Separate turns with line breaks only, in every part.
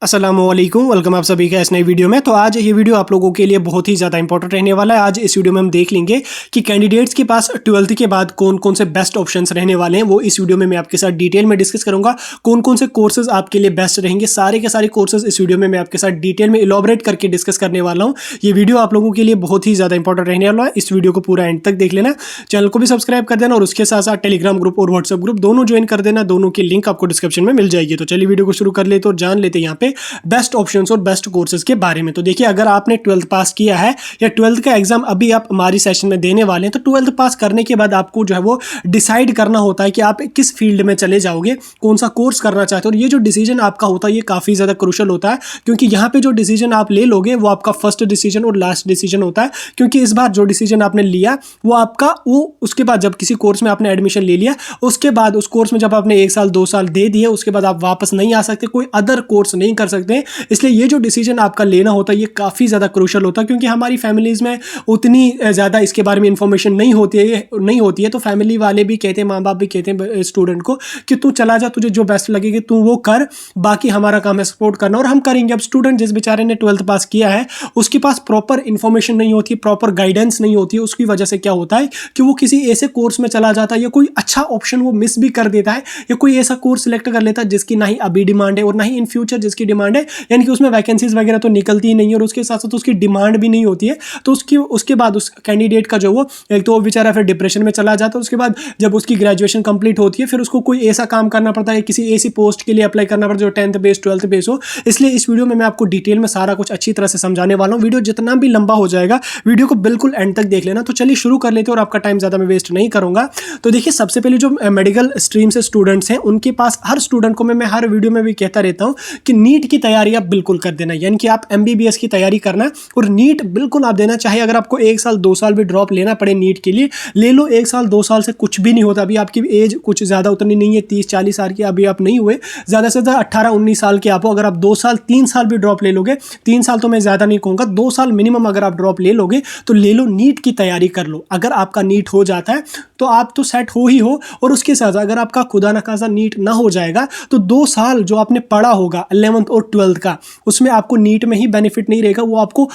अस्सलामुअलैकुम, वेलकम आप सभी का इस नई वीडियो में। तो आज ये वीडियो आप लोगों के लिए बहुत ही ज़्यादा इंपॉर्टेंट रहने वाला है। आज इस वीडियो में हम देख लेंगे कि कैंडिडेट्स के पास 12th के बाद कौन कौन से बेस्ट ऑप्शंस रहने वाले हैं। वो इस वीडियो में मैं आपके साथ डिटेल में डिस्कस करूंगा। कौन कौन से कोर्सेज आपके लिए बेस्ट रहेंगे, सारे के सारे कोर्सेज इस वीडियो में मैं आपके साथ डिटेल में इलॉबरेट करके डिस्कस करने वाला हूँ। ये वीडियो आप लोगों के लिए बहुत ही ज़्यादा इंपॉर्टेंट रहने वाला है। इस वीडियो को पूरा एंड तक देख लेना, चैनल को भी सब्सक्राइब कर देना और उसके साथ साथ टेलीग्राम ग्रुप और व्हाट्सएप ग्रुप दोनों ज्वाइन कर देना। दोनों की लिंक आपको डिस्क्रिप्शन में मिल जाएगी। तो चलिए वीडियो को शुरू कर लेते और जान लेते हैं यहाँ पे बेस्ट ऑप्शंस और बेस्ट कोर्सेज के बारे में। तो देखिए, अगर आपने 12th पास किया है या 12th का एग्जाम अभी आप हमारी सेशन में देने वाले हैं, तो 12th पास करने के बाद आपको जो है वो डिसाइड करना होता है कि आप किस फील्ड में चले जाओगे, कौन सा कोर्स करना चाहते हो। और ये जो डिसीजन आपका होता है ये काफ़ी ज़्यादा क्रूशियल होता है, क्योंकि यहाँ पे जो डिसीजन आप ले लोगे वो आपका फर्स्ट डिसीजन और लास्ट डिसीजन होता है। क्योंकि इस बार जो डिसीजन आपने लिया वो आपका उसके बाद जब किसी कोर्स में आपने एडमिशन ले लिया, उसके बाद उस कोर्स में जब आपने 1 साल 2 साल दे दिए, उसके बाद आप वापस नहीं आ सकते, कोई अदर कोर्स नहीं कर सकते। इसलिए ये जो डिसीजन आपका लेना होता है ये काफ़ी ज़्यादा क्रूशियल होता है, क्योंकि हमारी फैमिलीज़ में उतनी ज़्यादा इसके बारे में इंफॉर्मेशन नहीं होती है। तो फैमिली वाले भी कहते हैं, माँ बाप भी कहते हैं स्टूडेंट को कि तू चला जा, तुझे जो बेस्ट लगेगी तू वो कर, बाकी हमारा काम है सपोर्ट करना और हम करेंगे। अब स्टूडेंट जिस बेचारे ने 12th पास किया है उसके पास प्रॉपर इंफॉर्मेशन नहीं होती, प्रॉपर गाइडेंस नहीं होती है, उसकी वजह से क्या होता है कि वो किसी ऐसे कोर्स में चला जाता है या कोई अच्छा ऑप्शन वो मिस भी कर देता है, या कोई ऐसा कोर्स सिलेक्ट कर लेता है जिसकी ना ही अभी डिमांड है और ना ही इन फ्यूचर जिसकी डिमांड है, यानी कि उसमें वैकेंसीज वगैरह तो निकलती ही नहीं है और उसके साथ साथ उसकी डिमांड भी नहीं होती है। तो उसके बाद उस कैंडिडेट का जो वो एक तो वो बेचारा फिर डिप्रेशन में चला जाता है। उसके बाद जब उसकी ग्रेजुएशन कंप्लीट होती है फिर उसको कोई ऐसा काम करना पड़ता है, किसी ऐसी पोस्ट के लिए अप्लाई करना पड़ता है जो 10th बेस 12th बेस हो। इसलिए इस वीडियो में मैं आपको डिटेल में सारा कुछ अच्छी तरह से समझाने वाला हूँ। वीडियो जितना भी लंबा हो जाएगा, वीडियो को बिल्कुल एंड तक देख लेना। तो चलिए शुरू कर लेते हैं और आपका टाइम ज़्यादा मैं वेस्ट नहीं करूँगा। तो देखिए, सबसे पहले जो मेडिकल स्ट्रीम से स्टूडेंट्स हैं उनके पास, हर स्टूडेंट को मैं हर वीडियो में भी कहता रहता हूँ कि नीट की तैयारी आप बिल्कुल कर देना, यानी कि आप MBBS की तैयारी करना और नीट बिल्कुल आप देना। चाहे अगर आपको 1 साल 2 साल भी ड्रॉप लेना पड़े नीट के लिए, ले लो। 1 साल 2 साल से कुछ भी नहीं होता। अभी आपकी एज कुछ ज़्यादा उतनी नहीं है, 30-40 साल की अभी आप नहीं हुए, ज़्यादा से ज़्यादा 18-19 साल के आप हो। अगर आप 2 साल 3 साल भी ड्रॉप ले लोगे, 3 साल तो मैं ज़्यादा नहीं कहूँगा, 2 साल मिनिमम अगर आप ड्रॉप ले लोगे तो ले लो, नीट की तैयारी कर लो। अगर आपका नीट हो जाता है तो आप तो सेट हो ही हो, और उसके साथ अगर आपका खुदा न खासा नीट ना हो जाएगा तो 2 साल जो आपने पढ़ा होगा 11th और 12th का, उसमें आपको नीट में ही बेनिफिट नहीं रहेगा। वो आपको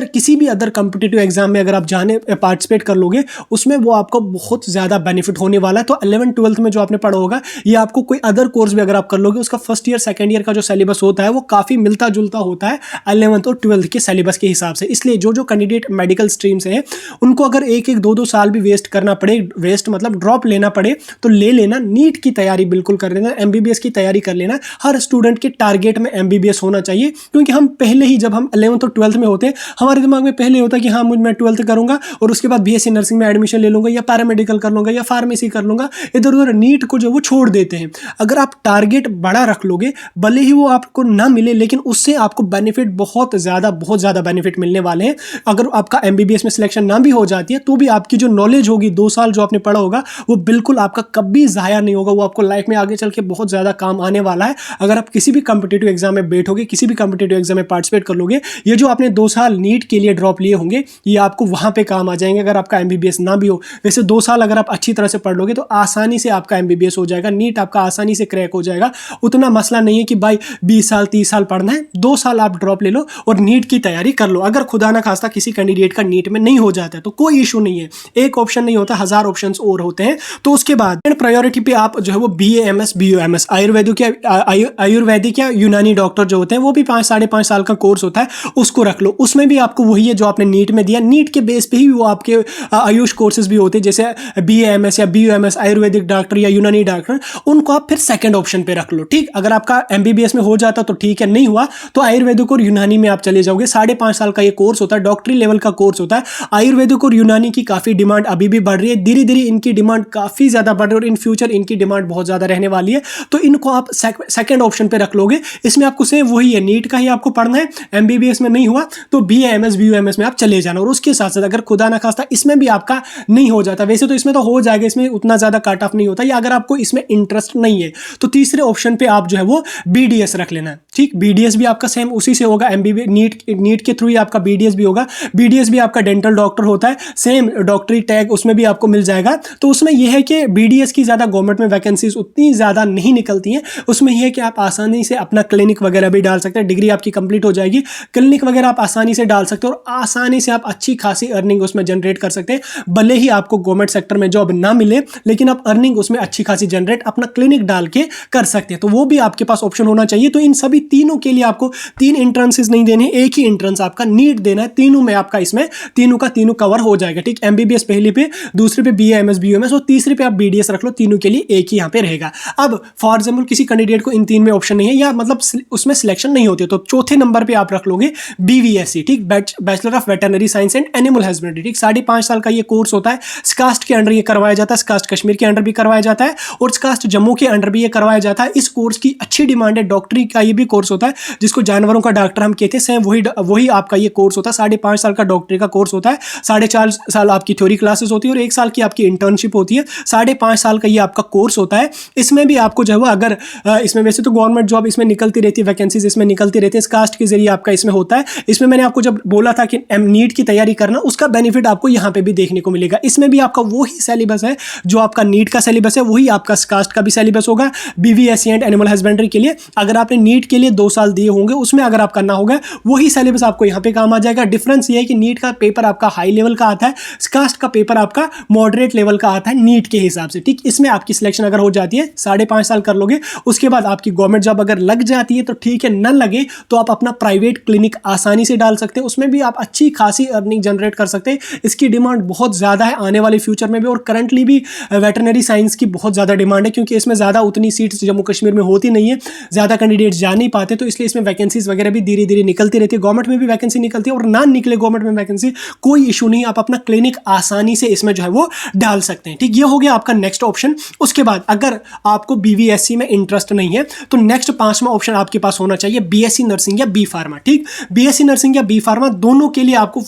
किसी भी अदर कॉम्पिटिटिव एग्जाम में अगर आप पार्टिसिपेट कर लोगे, उसमें वो आपको बहुत ज़्यादा बेनिफिट होने वाला है। तो 11th 12th में जो आपने पढ़ा होगा, ये आपको कोई अदर कोर्स भी अगर आप कर लोगे, उसका फर्स्ट ईयर सेकेंड ईयर का जो सिलेबस होता है वो काफ़ी मिलता जुलता होता है 11th और 12th के सिलेबस के हिसाब से। इसलिए जो कैंडिडेट मेडिकल स्ट्रीम से है उनको अगर 1-1 2-2 साल भी वेस्ट करना पड़े, वेस्ट मतलब ड्रॉप लेना पड़े, तो ले लेना। नीट की तैयारी बिल्कुल कर लेना, MBBS की तैयारी कर लेना। हर स्टूडेंट के टारगेट में MBBS होना चाहिए, क्योंकि हम पहले ही जब हम 11th और 12th में होते हैं, हमारे दिमाग में पहले होता है कि हाँ मैं 12th करूंगा और उसके बाद BSc नर्सिंग में एडमिशन ले लूंगा या पैरामेडिकल कर लूंगा या फार्मेसी कर लूंगा। इधर उधर नीट को जो वो छोड़ देते हैं। अगर आप टारगेट बड़ा रख लोगे, भले ही वो आपको ना मिले, लेकिन उससे आपको बेनिफिट बहुत ज़्यादा बेनिफिट मिलने वाले हैं। अगर आपका MBBS में सिलेक्शन ना भी हो जाती है तो भी आपकी जो नॉलेज होगी, 2 साल जो आपने पढ़ा होगा, वो बिल्कुल आपका कभी ज़ाया नहीं होगा। वो आपको लाइफ में आगे चल के बहुत ज़्यादा काम आने वाला है। अगर आप किसी भी कॉम्पिटिटिव एग्जाम में बैठोगे, किसी भी कॉम्पिटिटिव एग्जाम में पार्टिसिपेट कर लोगे, ये जो आपने 2 साल नीट के लिए ड्रॉप लिए होंगे ये आपको वहाँ पे काम आ जाएंगे। अगर आपका MBBS ना भी हो, वैसे 2 साल अगर आप अच्छी तरह से पढ़ लोगे तो आसानी से आपका MBBS हो जाएगा, नीट आपका आसानी से क्रैक हो जाएगा। उतना मसला नहीं है कि भाई 20 साल 30 साल पढ़ना है। 2 साल आप ड्रॉप ले लो और नीट की तैयारी कर लो। अगर खुदा ना खास्ता किसी कैंडिडेट का नीट में नहीं हो जाता है तो कोई इशू नहीं है, एक ऑप्शन नहीं होता, 1000 ऑप्शन और होते हैं। तो उसके बाद प्रायोरिटी पे आप जो है वो BAMS BUMS आयुर्वेदिक या यूनानी डॉक्टर जो होते हैं, वो भी 5-5.5 साल का कोर्स होता है, उसको रख लो। उसमें भी आपको वही है जो आपने नीट में दिया, नीट के बेस पे ही वो आपके आयुष कोर्सेज भी होते हैं, जैसे BAMS या BUMS आयुर्वेदिक डॉक्टर या यूनानी डॉक्टर, उनको आप फिर सेकंड ऑप्शन पे रख लो। ठीक, अगर आपका MBBS में हो जाता तो ठीक है, नहीं हुआ तो आयुर्वेदिक और यूनानी में आप चले जाओगे। 5.5 साल का ये कोर्स होता है, डॉक्टरी लेवल का कोर्स होता है। आयुर्वेदिक और यूनानी की काफ़ी डिमांड अभी भी बढ़ रही है, धीरे धीरे इनकी डिमांड काफ़ी ज़्यादा बढ़ रही है और इन फ्यूचर इनकी डिमांड बहुत ज़्यादा रहने वाली है। तो इनको आप सेकंड ऑप्शन पे रख लोगे। इसमें आपको सेम वही है, नीट का ही आपको पढ़ना है। MBBS में नहीं हुआ तो BAMS BUMS में आप चले जाना। और उसके साथ साथ अगर खुदा ना खास्ता इसमें भी आपका नहीं हो जाता, वैसे तो इसमें तो हो जाएगा, इसमें उतना ज़्यादा कट ऑफ नहीं होता, या अगर आपको इसमें इंटरेस्ट नहीं है तो तीसरे ऑप्शन पे आप जो है वो BDS रख लेना। ठीक, BDS भी आपका सेम उसी से होगा, MBBS नीट के थ्रू ही आपका BDS भी होगा। BDS भी आपका डेंटल डॉक्टर होता है, सेम डॉक्टरी टैग उसमें भी आपको मिल जाएगा। तो उसमें यह है कि BDS की ज़्यादा गवर्नमेंट में वैकेंसीज उतनी ज़्यादा नहीं निकलती हैं। उसमें यह है कि आप आसानी से अपना क्लिनिक क्लिनिक वगैरह भी डाल सकते हैं। डिग्री आपकी कंप्लीट हो जाएगी, क्लिनिक वगैरह आप आसानी से डाल सकते हो और आसानी से आप अच्छी खासी अर्निंग उसमें जनरेट कर सकते हैं। भले ही आपको गवर्नमेंट सेक्टर में जॉब ना मिले, लेकिन आप अर्निंग उसमें अच्छी खासी जनरेट अपना क्लिनिक डाल के कर सकते हैं। तो वो भी आपके पास ऑप्शन होना चाहिए। तो इन सभी तीनों के लिए आपको 3 एंट्रेंसेस नहीं देने, एक ही एंट्रेंस आपका नीट देना है। तीनों में आपका इसमें तीनों का तीनों कवर हो जाएगा। ठीक, एमबीबीएस पहले पे, दूसरे पे बीए एमएस बीएमएस और तीसरे पे आप बीडीएस रख लो। तीनों के लिए एक ही यहाँ पे रहेगा। अब फॉर एग्जाम्पल किसी कैंडिडेट को इन 3 में ऑप्शन नहीं है या मतलब उसमें सिलेक्शन नहीं होती, तो चौथे नंबर पे आप रख लोगे बीवीएससी। ठीक, bachelor of veterinary science and animal husbandry. ठीक, 5.5 साल का ये कोर्स होता है। स्कास्ट के अंडर ये करवाया जाता है, स्कास्ट कश्मीर के अंडर भी करवाया जाता है और स्कास्ट जम्मू के अंडर भी ये करवाया जाता है। इस कोर्स की अच्छी डिमांड है। डॉक्टरी का ये भी कोर्स होता है जिसको जानवरों का डॉक्टर हम कहते हैं, सेम वही आपका ये कोर्स होता है। 5.5 साल का डॉक्टरी का कोर्स होता है। 4.5 साल आपकी थ्योरी क्लासेस होती है और 1 साल की आपकी इंटर्नशिप होती है। 5.5 साल का ये आपका कोर्स होता है। इसमें भी आपको जो है अगर इसमें वैसे तो गवर्नमेंट जॉब इसमें निकलती रहती है, वैकेंसीज इसमें निकलती रहती है, कास्ट के जरिए आपका इसमें होता है। इसमें मैंने आपको जब बोला था कि नीट की तैयारी करना, उसका बेनिफिट आपको यहाँ पे भी देखने को मिलेगा। इसमें भी आपका वही सिलेबस है जो आपका नीट का सिलेबस है, वही आपका कास्ट का भी सिलेबस होगा बीवीएससी एंड एनिमल हस्बेंड्री के लिए। अगर आपने नीट के लिए 2 साल दिए होंगे, उसमें अगर आप करना होगा वही सिलेबस आपको यहाँ पे काम आ जाएगा। डिफरेंस ये है कि नीट का पेपर आपका हाई लेवल का आता है, कास्ट का पेपर आपका मॉडरेट लेवल का आता है नीट के हिसाब से। ठीक, इसमें आपकी सिलेक्शन अगर हो जाती है, 5.5 साल कर लोगे, उसके बाद आपकी गवर्नमेंट जॉब अगर लग जाती है तो ठीक है, न लगे तो आप अपना प्राइवेट क्लिनिक आसानी से डाल सकते हैं। उसमें भी आप अच्छी खासी अर्निंग जनरेट कर सकते हैं। इसकी डिमांड बहुत ज़्यादा है आने वाले फ्यूचर में भी, और करंटली भी वेटरनरी साइंस की बहुत ज़्यादा डिमांड है, क्योंकि इसमें ज़्यादा उतनी सीट्स जम्मू कश्मीर में होती नहीं है, ज़्यादा कैंडिडेट जा नहीं पाते, तो इसलिए इसमें वैकेंसीज वगैरह भी धीरे धीरे निकलती रहती है। गवर्नमेंट में भी वैकेंसी निकलती है और ना निकले गवर्नमेंट में वैकेंसी, कोई इशू नहीं, आप अपना क्लिनिक आसानी से इसमें जो है वो डाल सकते हैं। ठीक, ये हो गया आपका नेक्स्ट ऑप्शन। उसके बाद अगर आपको बीवीएससी में इंटरेस्ट नहीं है तो नेक्स्ट 5वां ऑप्शन आपके पास होना चाहिए बीएससी नर्सिंग या बी फार्मा। ठीक, बीएससी नर्सिंग या बी फार्मा दोनों के लिए आपको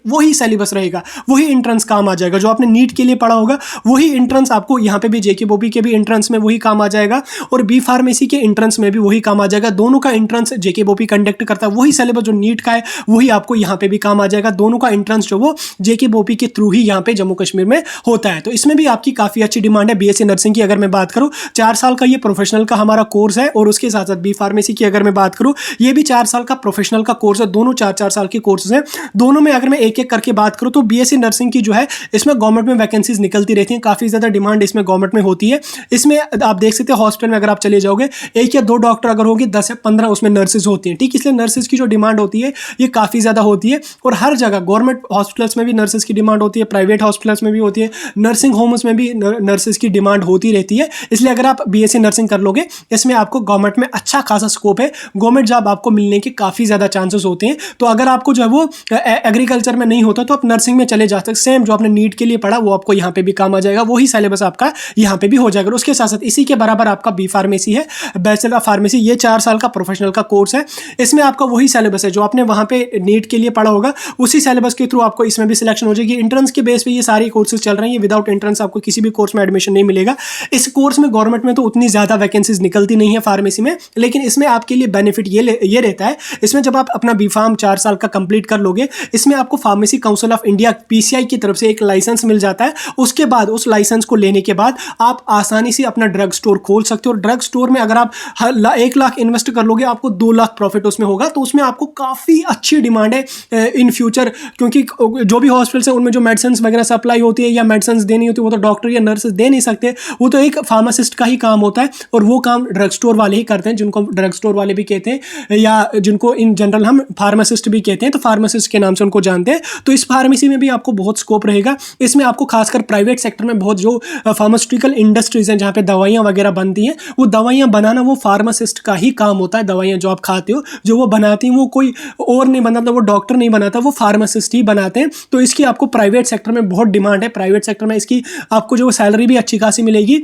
वही सिलेबस रहेगा, वही एंट्रेंस काम आ जाएगा। जो आपने नीट के लिए पढ़ा होगा वही एंट्रेंस आपको यहाँ पे भी जेके बोबी के भी एंट्रेंस में वही काम आ जाएगा और बी फार्मेसी के एंट्रेंस में भी वही काम आ जाएगा। दोनों का एंट्रेंस जेके बोबी कंडक्ट करता है, वही सिलेबस जो नीट का है वही आपको यहाँ पे भी काम आ जाएगा। दोनों का एंट्रेंस जो वो जेके बोबी के थ्रू ही यहाँ पे जम्मू कश्मीर में होता है। तो इसमें भी आपकी काफी अच्छी डिमांड है। बीएससी नर्सिंग की अगर मैं बात करूँ, 4 साल का ये प्रोफेशनल का हमारा कोर्स है और उसके साथ साथ बी फार्मेसी की अगर मैं बात करूँ, ये भी 4 साल का प्रोफेशनल का कोर्स है। दोनों 4-4 साल के कोर्सेज हैं। दोनों में अगर मैं एक एक करके बात करूँ तो बीएससी नर्सिंग की जो है इसमें गवर्नमेंट में वैकेंसीज निकलती रहती हैं, काफी ज्यादा डिमांड इसमें गवर्नमेंट में होती है। इसमें आप देख सकते हैं हॉस्पिटल में अगर आप चले जाओगे, 1 या 2 डॉक्टर अगर होंगे, 10 या 15 उसमें नर्सेज होती हैं। ठीक, इसलिए नर्सेज की जो डिमांड होती है ये काफी ज्यादा होती है और हर जगह गवर्नमेंट हॉस्पिटल्स में भी नर्सेज की डिमांड होती है, प्राइवेट हॉस्पिटल्स में भी होती है, नर्सिंग होम्स में भी नर्सेज की डिमांड होती रहती है। इसलिए अगर आप बीएससी नर्सिंग कर लोगे, इसमें आपको गवर्नमेंट में अच्छा खासा स्कोप है, गवर्नमेंट जॉब आपको मिलने के काफी ज्यादा चांसेस होते हैं। तो अगर आपको जो है वो एग्रीकल्चर में नहीं होता तो आप नर्सिंग में चले जा सकते। सेम जो आपने नीट के लिए पढ़ा वो आपको यहाँ पे भी काम आ जाएगा, वही सिलेबस आपका यहाँ पे भी हो जाएगा। उसके साथ साथ इसी के बराबर आपका बी फार्मेसी है, बैचलर ऑफ फार्मेसी, ये 4 साल का प्रोफेशनल का कोर्स है। इसमें आपका वही सिलेबस है जो आपने वहाँ पे नीट के लिए पढ़ा होगा, उसी सिलेबस के थ्रू आपको इसमें भी सिलेक्शन हो जाएगी। एंट्रेंस के बेस पे ये सारे कोर्सेज चल रहे हैं, विदाउट एंट्रेंस आपको किसी भी कोर्स में एडमिशन नहीं मिलेगा। इस कोर्स में गवर्नमेंट में तो उतनी ज्यादा वैकेंसीज निकलती नहीं है फार्मेसी में, लेकिन इसमें आपके लिए बेनिफिट ये रहता है, इसमें जब आप अपना बी फार्म 4 साल का कंप्लीट कर लोगे, इसमें आपको pharmacy council of India PCI की तरफ से एक लाइसेंस मिल जाता है। उसके बाद उस लाइसेंस को लेने के बाद आप आसानी से अपना ड्रग स्टोर खोल सकते हो। ड्रग स्टोर में अगर आप 1 लाख इन्वेस्ट कर लोगे, आपको 2 लाख प्रॉफिट उसमें होगा। तो उसमें आपको काफी अच्छी डिमांड है इन फ्यूचर, क्योंकि जो भी हॉस्पिटल्स है उनमें जो मेडिसिन वगैरह सप्लाई होती है या मेडिसिन देनी होती है वो तो डॉक्टर या नर्स दे नहीं सकते, वो तो एक फार्मासिस्ट का ही काम होता है और वो काम ड्रग स्टोर वाले ही करते हैं, जिनको ड्रग स्टोर वाले भी कहते हैं या जिनको इन जनरल हम फार्मासिस्ट भी कहते हैं, तो फार्मासिस्ट के नाम से उनको जानते हैं। तो इस फार्मेसी में भी आपको बहुत स्कोप रहेगा। इसमें आपको खासकर प्राइवेट सेक्टर में बहुत जो फार्मास्यूटिकल इंडस्ट्रीज हैं जहाँ पे दवाइयाँ वगैरह बनती हैं, वो दवाइयाँ बनाना वो फार्मासिस्ट का ही काम होता है। दवाइयाँ जो आप खाते हो, जो वो बनाती हैं, वो कोई और नहीं बनाता, वो डॉक्टर नहीं बनाता, वो फार्मासिस्ट ही बनाते हैं। तो इसकी आपको प्राइवेट सेक्टर में बहुत डिमांड है। प्राइवेट सेक्टर में इसकी आपको जो सैलरी भी अच्छी खासी मिलेगी,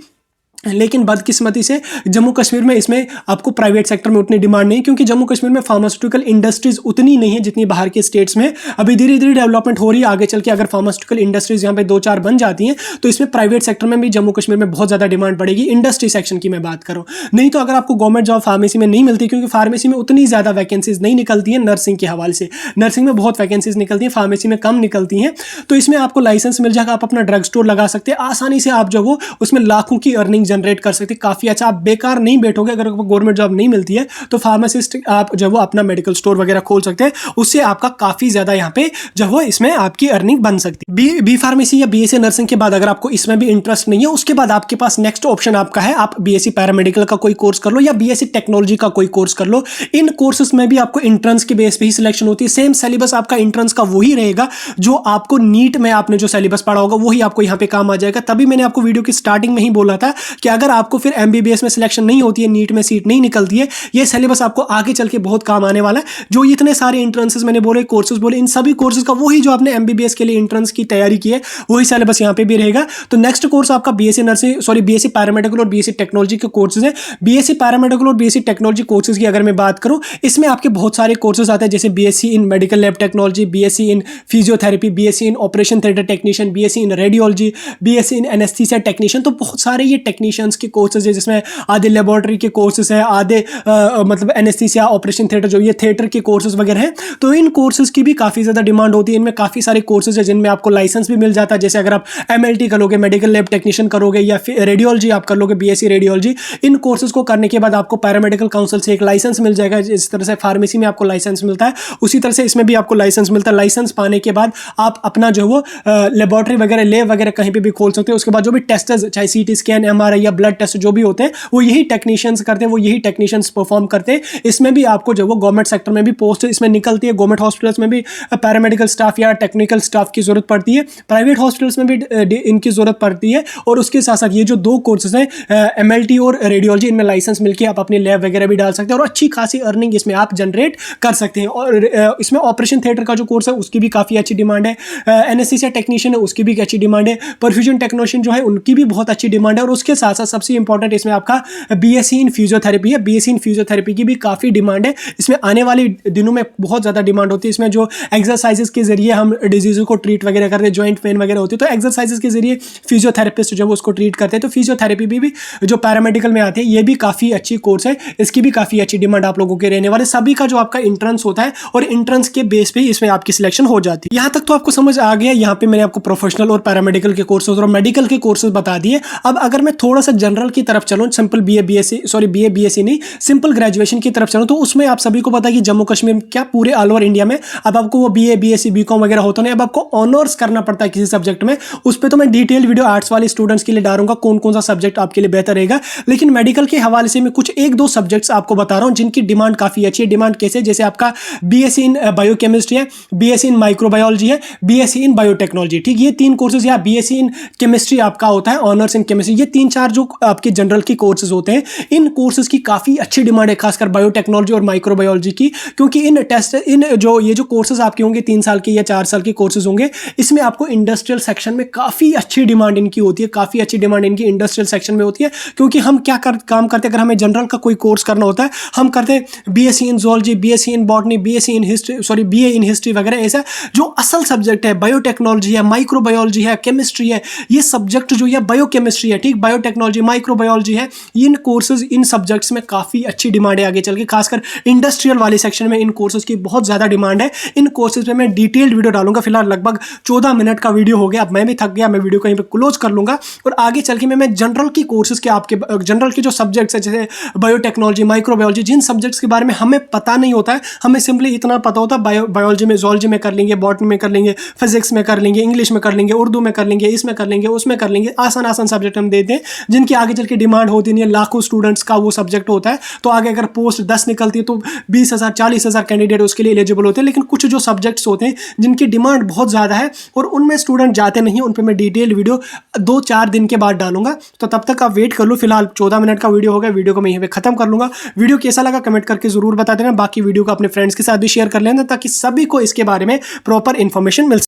लेकिन बदकिस्मती से जम्मू कश्मीर में इसमें आपको प्राइवेट सेक्टर में उतनी डिमांड नहीं, क्योंकि जम्मू कश्मीर में फार्मास्यूटिकल इंडस्ट्रीज उतनी नहीं है जितनी बाहर के स्टेट्स में। अभी धीरे धीरे डेवलपमेंट हो रही है, आगे चल के अगर फार्मास्यूटिकल इंडस्ट्रीज यहाँ पे 2-4 बन जाती हैं तो इसमें प्राइवेट सेक्टर में भी जम्मू कश्मीर में बहुत ज़्यादा डिमांड बढ़ेगी। इंडस्ट्री सेक्शन की मैं बात करूँ, नहीं तो अगर आपको गवर्नमेंट जॉब फार्मेसी में नहीं मिलती, क्योंकि फार्मेसी में उतनी ज़्यादा वैकेंसीज नहीं निकलती है नर्सिंग के हवाले से। नर्सिंग में बहुत वैकेंसीज निकलती हैं, फार्मेसी में कम निकलती हैं। तो इसमें आपको लाइसेंस मिल जाएगा, आप अपना ड्रग स्टोर लगा सकते हैं आसानी से। आप जो वो उसमें लाखों की अर्निंग जनरेट कर सकते हैं, काफ़ी अच्छा। आप बेकार नहीं बैठोगे, अगर आपको गवर्नमेंट जॉब नहीं मिलती है तो फार्मासिस्ट आप जब वो अपना मेडिकल स्टोर वगैरह खोल सकते हैं, उससे आपका काफ़ी ज़्यादा यहाँ पे जब वो इसमें आपकी अर्निंग बन सकती है। बी फार्मेसी या बीएससी नर्सिंग के बाद अगर आपको इसमें भी इंटरेस्ट नहीं है, उसके बाद आपके पास नेक्स्ट ऑप्शन आपका है, आप बीएससी पैरामेडिकल का कोई कोर्स कर लो या बीएससी टेक्नोलॉजी का कोई कोर्स कर लो। इन कोर्सेज में भी आपको एंट्रेंस के बेस पे ही सिलेक्शन होती है। सेम सिलेबस आपका एंट्रेंस का वही रहेगा जो आपको नीट में आपने जो सिलेबस पढ़ा होगा वही आपको यहाँ पे काम आ जाएगा। तभी मैंने आपको वीडियो की स्टार्टिंग में ही बोला था कि अगर आपको फिर एमबीबीएस में सिलेक्शन नहीं होती है, नीट में सीट नहीं निकलती है, ये सिलेबस आपको आगे चल के बहुत काम आने वाला है। जो इतने सारे एंट्रेंसेस मैंने बोले, कोर्सेज बोले, इन सभी कोर्सेज का वही जो आपने एमबीबीएस के लिए एंट्रेंस की तैयारी की है वही सिलेबस यहाँ पे भी रहेगा। तो नेक्स्ट कोर्स आपका बीएससी नर्सिंग बीएससी पैरामेडिकल और बीएससी टेक्नोलॉजी के कोर्सेज है। बीएससी पैरामेडिकल और बीएससी टेक्नोलॉजी कोर्सेज की अगर मैं बात करूं, इसमें आपके बहुत सारे कोर्सेज आते हैं, जैसे BSc in medical lab technology, BSc in physiotherapy, BSc in operation theatre technician, BSc in radiology, BSc in anaesthesia technician. तो बहुत सारे ये टेक्नीशियंस के कोर्सेज है, जिसमें आधे लेबोरेटरी के कोर्सेज है, आधे मतलब एनेस्थीसिया, ऑपरेशन थिएटर, जो ये थिएटर के कोर्सेज वगैरह हैं। तो इन कोर्सेज की भी काफ़ी ज़्यादा डिमांड होती है। इनमें काफ़ी सारे कोर्सेज है जिनमें आपको लाइसेंस भी मिल जाता है। जैसे अगर आप एमएलटी करोगे, मेडिकल लैब टेक्नीशियन करोगे, या फिर रेडियोलॉजी आप कर लोगे, बीएससी रेडियोलॉजी, इन कोर्सेज को करने के बाद आपको पैरामेडिकल काउंसिल से एक लाइसेंस मिल जाएगा। जिस तरह से फार्मेसी में आपको लाइसेंस मिलता है, उसी तरह से इसमें भी आपको लाइसेंस मिलता है। लाइसेंस पाने के बाद आप अपना जो वो लेबोरेटरी वगैरह, लैब वगैरह कहीं पे भी खोल सकते हो। उसके बाद जो भी टेस्टर्स, चाहे सीटी स्कैन, एमआरआई या ब्लड टेस्ट जो भी होते हैं, वो यही टेक्नीशियंस करते हैं, वो यही टेक्नीशियंस परफॉर्म करते हैं। इसमें भी आपको जो वो गवर्नमेंट सेक्टर में भी पोस्ट इसमें निकलती है। गवर्नमेंट हॉस्पिटल्स में भी पैरामेडिकल स्टाफ या टेक्निकल स्टाफ की जरूरत पड़ती है, प्राइवेट हॉस्पिटल्स में भी इनकी जरूरत पड़ती है। और उसके साथ साथ ये जो दो कोर्सेज हैं, एमएलटी और रेडियोलॉजी, इनमें लाइसेंस मिलकर आप अपनी लैब वगैरह भी डाल सकते हैं और अच्छी खासी अर्निंग इसमें आप जनरेट कर सकते हैं। और इसमें ऑपरेशन थिएटर का जो कोर्स है उसकी भी काफ़ी अच्छी डिमांड है। एनेस्थीसिया टेक्नीशियन है, उसकी भी अच्छी डिमांड है। परफ्यूजन टेक्नीशियन जो है उनकी भी बहुत अच्छी डिमांड है। और उसके साथ साथ सबसे इंपॉर्टेंट इसमें आपका बीएससी इन फिजियोथेरेपी है। बीएससी इन फिजियोथेरेपी की भी काफ़ी डिमांड है। इसमें आने वाले दिनों में बहुत ज़्यादा डिमांड होती है। इसमें जो एक्सरसाइजेस के जरिए हम डिजीज़ को ट्रीट वगैरह करते हैं, जॉइंट पेन वगैरह होती है, तो एक्सरसाइजेस के जरिए फिजियोथेरेपिस्ट जो उसको ट्रीट करते हैं। तो फिजियोथेरेपी भी जो पैरामेडिकल में आती है, ये भी काफ़ी अच्छी कोर्स है। इसकी भी काफ़ी अच्छी डिमांड आप लोगों के रहने वाले। सभी का जो आपका इंट्रेंस होता है और इंट्रेंस के बेस पे इसमें आपकी सिलेक्शन हो जाती है। यहाँ तक तो आपको समझ आ गया। यहाँ पे मैंने आपको प्रोफेशनल और पैरामेडिकल के कोर्सेज और मेडिकल के कोर्सेज बता दिए। अब अगर मैं थोड़ा सा जनरल की तरफ चलूँ, सिंपल बीए बीएससी नहीं, सिंपल ग्रेजुएशन की तरफ चलूँ, तो उसमें आप सभी को पता है कि जम्मू कश्मीर क्या पूरे ऑल ओवर इंडिया में अब आपको वो बीए बीएससी बीकॉम वगैरह होता नहीं, अब आपको ऑनर्स करना पड़ता है किसी सब्जेक्ट में। उस पर तो मैं डिटेल वीडियो आर्ट्स वाले स्टूडेंट्स के लिए डालूंगा, कौन कौन सा सब्जेक्ट आपके लिए बेहतर रहेगा। लेकिन मेडिकल के हवाले से मैं कुछ एक दो सब्जेक्ट्स आपको बता रहा हूँ जिनकी डिमांड काफ़ी अच्छी है। डिमांड कैसे, जैसे आपका बीएससी इन बायोकेमिस्ट्री है, बीएससी इन माइक्रोबायोलॉजी है, बीएससी इन बायोटेक्नोलॉजी। ठीक, ये तीन कोर्सेज, या बीएससी इन केमिस्ट्री आपका होता है, ऑनर्स इन केमिस्ट्री, ये तीन चार जो आपके जनरल के कोर्सेज होते हैं, इन कोर्सेज की काफ़ी अच्छी डिमांड है, खासकर बायोटेक्नोलॉजी और माइक्रोबायोलॉजी की। क्योंकि ये जो कोर्सेज आपके होंगे 3 साल के या 4 साल के कोर्सेज होंगे, इसमें आपको इंडस्ट्रियल सेक्शन में काफ़ी अच्छी डिमांड इनकी होती है। काफ़ी अच्छी डिमांड इनकी इंडस्ट्रियल सेक्शन में होती है। क्योंकि हम क्या काम करते हैं, अगर हमें जनरल का कोई कोर्स करना होता है, हम करते हैं BSc in zoology, BSc in botany, BSc in history, BA in history वगैरह। ऐसा जो असल सब्जेक्ट है, बायोटेक्नोलॉजी है, माइक्रोबायोलॉजी है, केमिस्ट्री है, ये सब्जेक्ट जो है बायोकेमिस्ट्री है, ठीक, बायोटेक्नोलॉजी, माइक्रोबायोलॉजी है, इन कोर्सेज, इन सब्जेक्ट्स में काफ़ी अच्छी डिमांड है आगे चल के। खासकर इंडस्ट्रियल वाले सेक्शन में इन कोर्सेज की बहुत ज़्यादा डिमांड है। इन कोर्सेज पे मैं डिटेल्ड वीडियो डालूंगा। फिलहाल लगभग 14 मिनट का वीडियो हो गया, अब मैं भी थक गया, मैं वीडियो कहीं पे क्लोज कर लूंगा। और आगे चल के मैं जनरल की कोर्सेज के आपके जनरल के जो सब्जेक्ट्स है, जैसे बायोटेक्नोलॉजी, माइक्रोबायोलॉजी, जिन सब्जेक्ट्स के बारे में हमें पता नहीं होता है, हमें सिंपली इतना पता होता है बायोलॉजी में, जूलॉजी में कर लेंगे, बॉटनी में कर लेंगे, फिजिक्स में कर लेंगे, इंग्लिश में कर लेंगे, उर्दू में कर लेंगे, इसमें कर लेंगे, उसमें कर लेंगे। आसान आसान सब्जेक्ट हम देते हैं जिनकी आगे चल के डिमांड होती नहीं है। लाखों स्टूडेंट्स का वो सब्जेक्ट होता है। तो आगे अगर पोस्ट 10 निकलती है तो 20,000 40,000 कैंडिडेट उसके लिए एलिजिबल होते हैं। लेकिन कुछ जो सब्जेक्ट्स होते हैं जिनकी डिमांड बहुत ज़्यादा है और उनमें स्टूडेंट जाते नहीं, उन पर मैं डिटेल वीडियो 2-4 दिन के बाद डालूंगा। तो तब तक आप वेट कर लो। फिलहाल 14 मिनट का वीडियो हो गया, वीडियो को मैं यहीं पे खत्म कर लूंगा। वीडियो कैसा लगा कमेंट करके जरूर बता देना। बाकी वीडियो को अपने फ्रेंड्स के साथ भी शेयर कर लेना ताकि सभी को इसके बारे में प्रॉपर इन्फॉर्मेशन मिल सके।